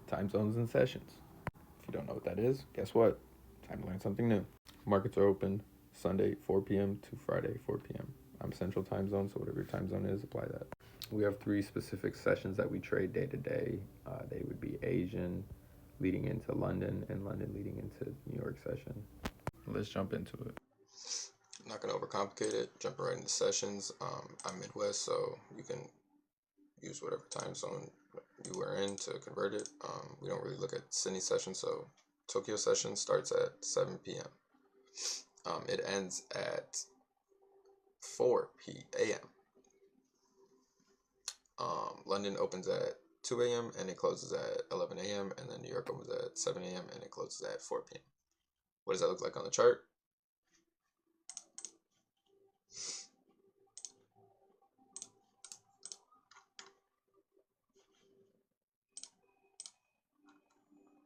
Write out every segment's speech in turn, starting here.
time zones and sessions. If you don't know what that is, guess what? Time to learn something new. Markets are open Sunday 4 p.m. to Friday 4 p.m. I'm Central Time Zone, so whatever your time zone is, apply that. We have three specific sessions that we trade day to day. They would be Asian leading into London and London leading into New York session. Let's jump into it. I'm not going to overcomplicate it, jumping right into sessions. I'm Midwest, so you can use whatever time zone you were in to convert it. We don't really look at Sydney session, so Tokyo session starts at 7 p.m. It ends at 4 p.m. London opens at 2 a.m. and it closes at 11 a.m. and then New York opens at 7 a.m. and it closes at 4 p.m. What does that look like on the chart?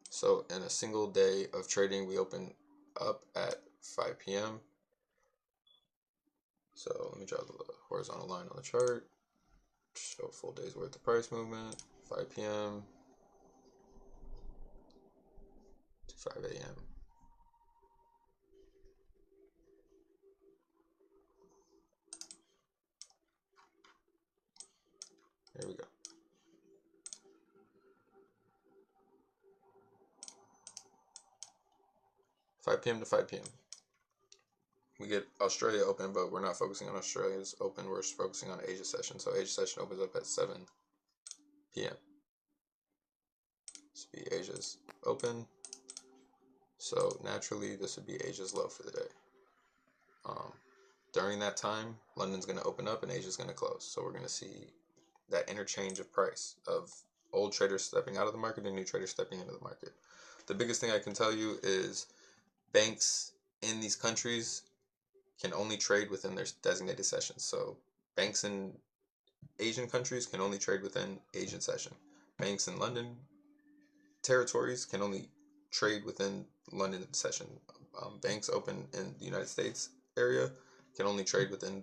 So in a single day of trading, we open up at 5 p.m. So let me draw the horizontal line on the chart. Show a full day's worth of price movement. 5 p.m. to 5 a.m. There we go. 5 p.m. to 5 p.m. We get Australia open, but we're not focusing on Australia's open. We're focusing on Asia session. So Asia session opens up at 7 p.m. This would be Asia's open. So naturally, this would be Asia's low for the day. During that time, London's going to open up and Asia's going to close. So we're going to see that interchange of price of old traders stepping out of the market and new traders stepping into the market. The biggest thing I can tell you is banks in these countries can only trade within their designated sessions. So banks in Asian countries can only trade within Asian session. Banks in London territories can only trade within London session. Banks open in the United States area can only trade within,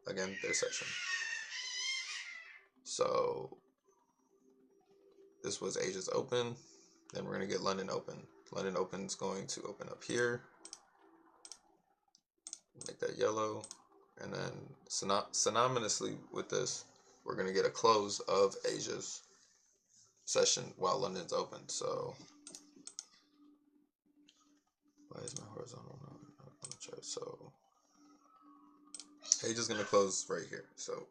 again, their session. So this was Asia's open. Then we're going to get London open. London open is going to open up here. Make that yellow. And then synonymously with this, we're going to get a close of Asia's session while London's open. So why is my horizontal not on the chart? So Asia's going to close right here. So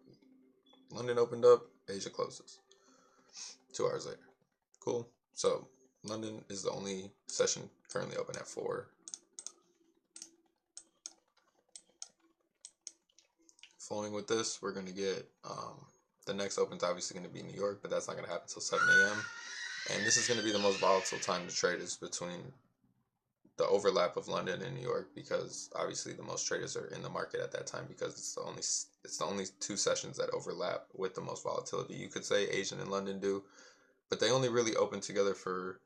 London opened up, Asia closes 2 hours later. Cool. So London is the only session currently open at 4. Following with this, we're going to get the next open is obviously going to be New York, but that's not going to happen until 7 a.m. And this is going to be the most volatile time to trade, is between the overlap of London and New York, because obviously the most traders are in the market at that time, because it's the only 2 sessions that overlap with the most volatility. You could say Asian and London do, but they only really open together for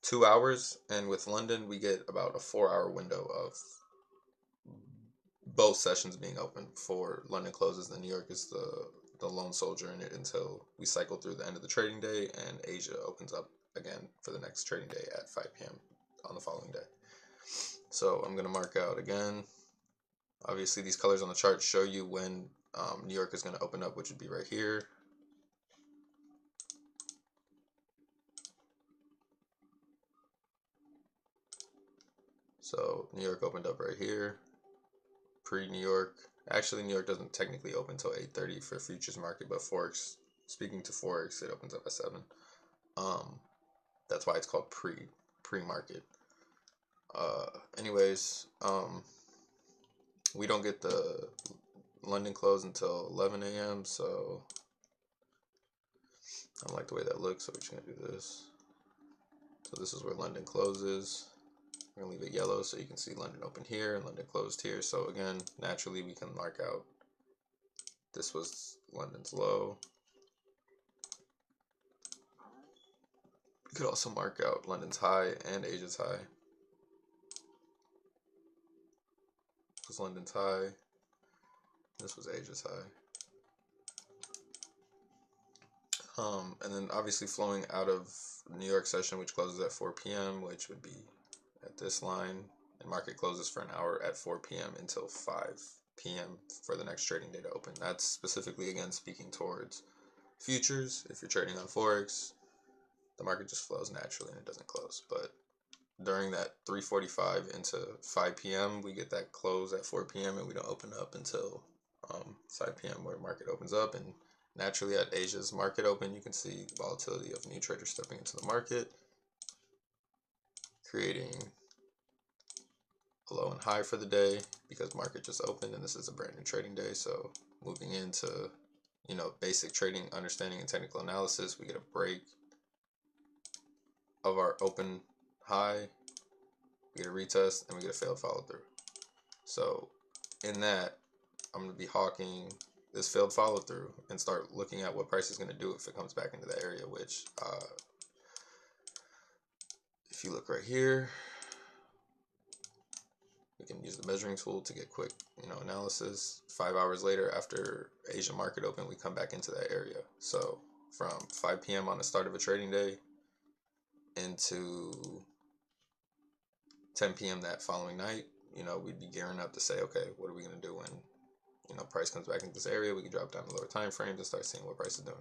2 hours, and with London we get about a 4-hour window of both sessions being open before London closes. Then New York is the lone soldier in it until we cycle through the end of the trading day, and Asia opens up again for the next trading day at 5 p.m. on the following day. So I'm going to mark out again. Obviously these colors on the chart show you when New York is going to open up, which would be right here. So New York opened up right here. Pre-New York. Actually, New York doesn't technically open until 8:30 for futures market, but Forex, speaking to Forex, it opens up at 7. That's why it's called pre-market. Anyways, we don't get the London close until 11 a.m. So I don't like the way that looks, so we're just gonna do this. So this is where London closes. We're gonna leave it yellow so you can see London open here and London closed here. So again, naturally we can mark out this was London's low. We could also mark out London's high and Asia's high. This was London's high. This was Asia's high. And then obviously flowing out of New York session, which closes at 4 p.m., which would be at this line, and market closes for an hour at 4 p.m. until 5 p.m. for the next trading day to open. That's specifically, again, speaking towards futures. If you're trading on Forex, the market just flows naturally and it doesn't close. But during that 3:45 into 5 p.m., we get that close at 4 p.m. and we don't open up until 5 p.m. where market opens up. And naturally at Asia's market open, you can see volatility of new traders stepping into the market, creating a low and high for the day because market just opened and this is a brand new trading day. So moving into, basic trading understanding and technical analysis, we get a break of our open high, we get a retest, and we get a failed follow through. So in that, I'm going to be hawking this failed follow through and start looking at what price is going to do if it comes back into the area, which if you look right here, we can use the measuring tool to get quick analysis. 5 hours later, after Asia market open, we come back into that area. So from 5 p.m. on the start of a trading day into 10 p.m. that following night, we'd be gearing up to say, okay, what are we going to do when price comes back into this area? We can drop down the lower time frames and start seeing what price is doing.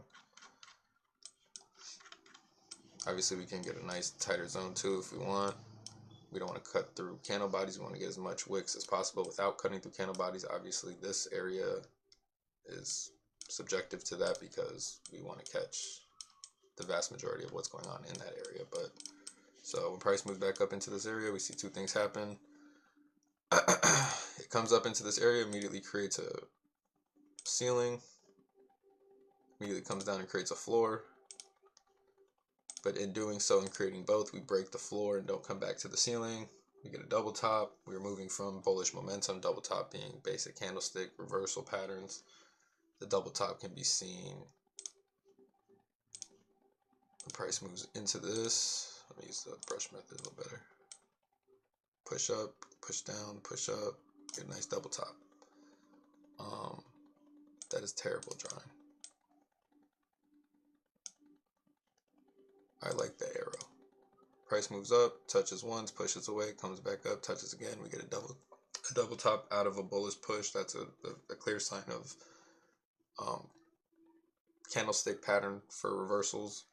Obviously, we can get a nice tighter zone too if we want. We don't want to cut through candle bodies. We want to get as much wicks as possible without cutting through candle bodies. Obviously, this area is subjective to that because we want to catch the vast majority of what's going on in that area. But so when price moves back up into this area, we see two things happen. It comes up into this area, immediately creates a ceiling, immediately comes down and creates a floor. But in doing so and creating both, we break the floor and don't come back to the ceiling. We get a double top. We're moving from bullish momentum, double top being basic candlestick reversal patterns. The double top can be seen. The price moves into this. Let me use the brush method a little better. Push up, push down, push up. Get a nice double top. That is terrible drawing. I like the arrow. Price moves up, touches once, pushes away, comes back up, touches again. We get a double top out of a bullish push. That's a clear sign of candlestick pattern for reversals,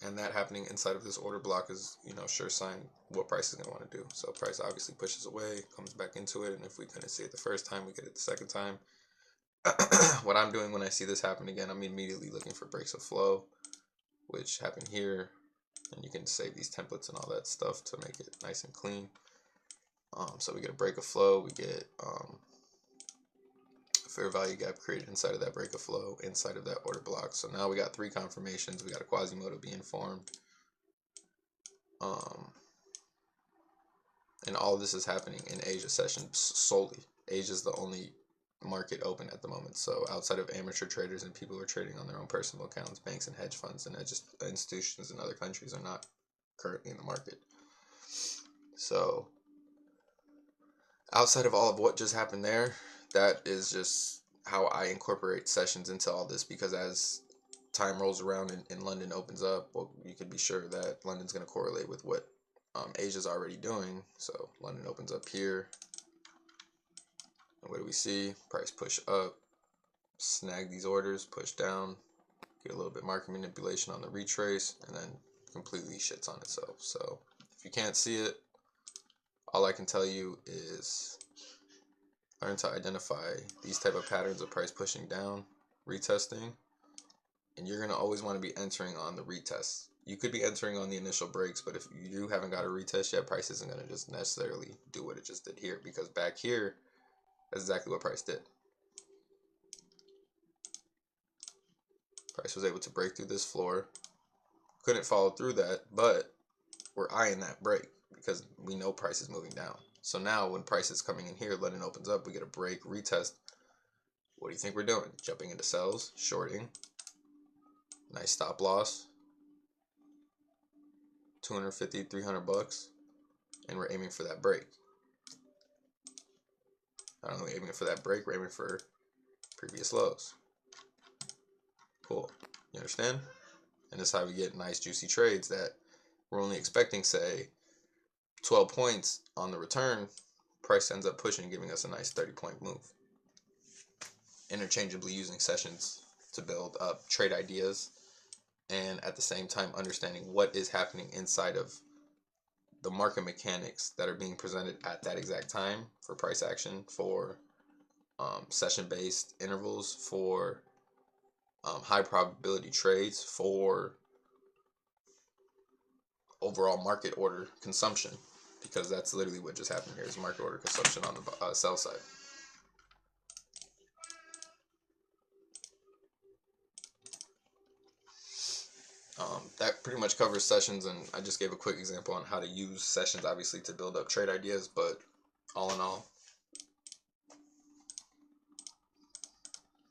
and that happening inside of this order block is sure sign what price is going to want to do. So price obviously pushes away, comes back into it, and if we couldn't see it the first time, we get it the second time. What I'm doing when I see this happen again, I'm immediately looking for breaks of flow, which happen here. And you can save these templates and all that stuff to make it nice and clean. So we get a break of flow. We get a fair value gap created inside of that break of flow, inside of that order block. So now we got three confirmations. We got a Quasimodo being formed. And all of this is happening in Asia session solely. Asia is the only market open at the moment. So outside of amateur traders and people who are trading on their own personal accounts, banks and hedge funds and institutions in other countries are not currently in the market. So outside of all of what just happened there, that is just how I incorporate sessions into all this, because as time rolls around and London opens up, well, you can be sure that London's going to correlate with what Asia's already doing. So London opens up here. And what do we see? Price push up, snag these orders, push down, get a little bit market manipulation on the retrace, and then completely shits on itself. So if you can't see it, all I can tell you is learn to identify these type of patterns of price pushing down, retesting, and you're going to always want to be entering on the retest. You could be entering on the initial breaks, but if you haven't got a retest yet, price isn't going to just necessarily do what it just did here, because back here, that's exactly what price did. Price was able to break through this floor. Couldn't follow through that, but we're eyeing that break because we know price is moving down. So now when price is coming in here, London opens up, we get a break, retest. What do you think we're doing? Jumping into sells, shorting. Nice stop loss. 250, 300 bucks. And we're aiming for that break. Not only aiming for that break, we're aiming for previous lows. Cool. You understand? And this is how we get nice juicy trades that we're only expecting, say, 12 points on the return. Price ends up pushing, giving us a nice 30-point move. Interchangeably using sessions to build up trade ideas, and at the same time understanding what is happening inside of the market mechanics that are being presented at that exact time for price action, for session-based intervals, for high probability trades, for overall market order consumption, because that's literally what just happened here is market order consumption on the sell side. That pretty much covers sessions, and I just gave a quick example on how to use sessions, obviously, to build up trade ideas, but all in all,